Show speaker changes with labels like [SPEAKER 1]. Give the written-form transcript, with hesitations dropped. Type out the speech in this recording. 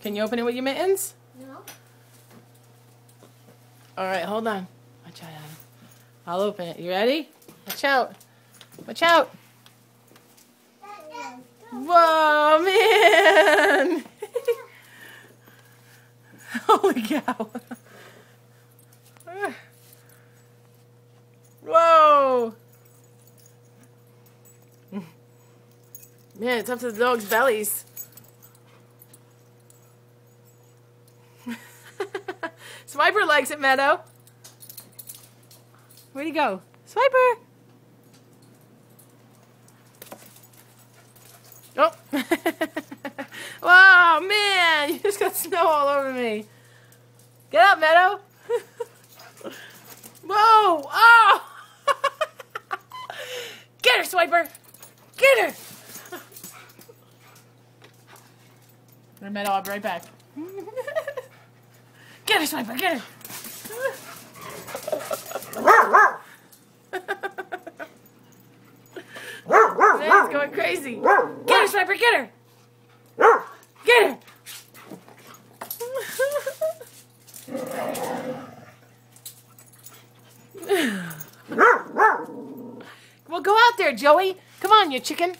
[SPEAKER 1] Can you open it with your mittens?
[SPEAKER 2] No.
[SPEAKER 1] All right, hold on. Watch out, Adam. I'll open it. You ready? Watch out. Watch out. Whoa, man. Holy cow. Whoa. Man, it's up to the dog's bellies. Swiper likes it, Meadow. Where'd he go? Swiper! Oh! Wow, man! You just got snow all over me. Get up, Meadow! Whoa! Oh! Get her, Swiper! Get her! Meadow, I'll be right back. Get her, Swiper, get her! Man's going crazy. Get her, Swiper, get her! Get her! Well, go out there, Joey. Come on, you chicken.